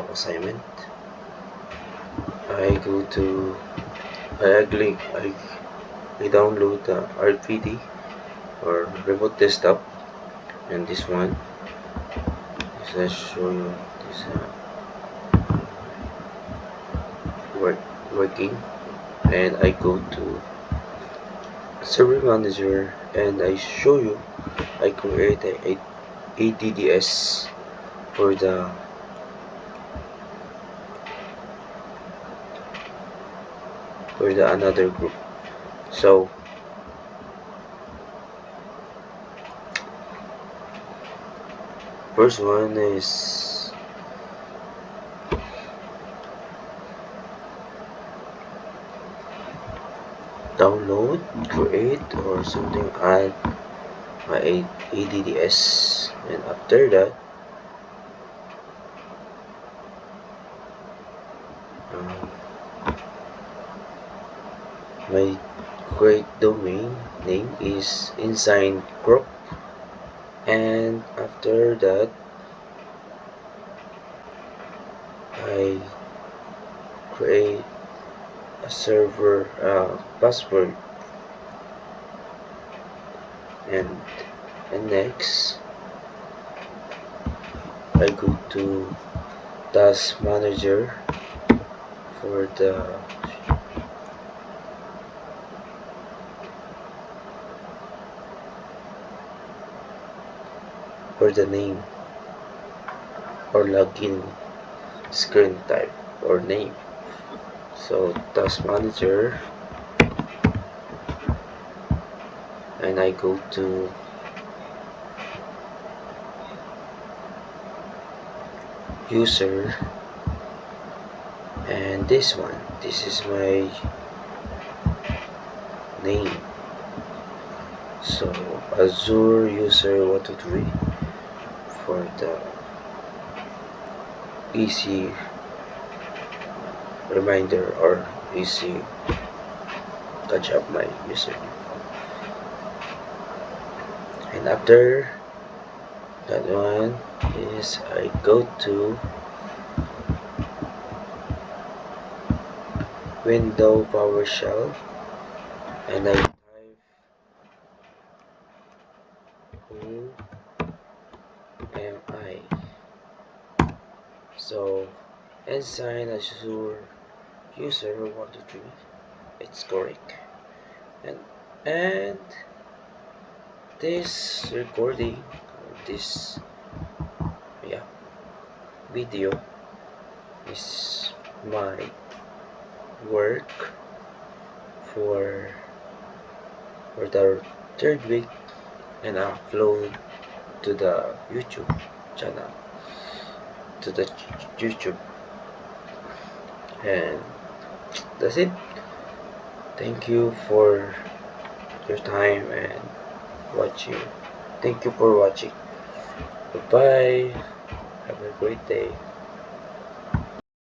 homework assignment, I go to I download the RPD or remote desktop, and this one is I show you this working, and I go to server manager and I show you I create a ADDS for the another group. So first one is download, create, or something, add my ADDS, and after that my create domain name is Ensign Group, and after that I create a server password, and next I go to task manager for the name or login screen type or name. So task manager, and I go to user, and this is my name. So Azure user 123 for the easy reminder or easy catch up my username. And after that one is I go to Window PowerShell, and I type who am I. So Ensign Azure user 123, it's correct. And this recording, this video is my work for the third week, and upload to the YouTube channel, to the YouTube, and that's it. Thank you for your time and watching. Thank you for watching. Goodbye. Have a great day.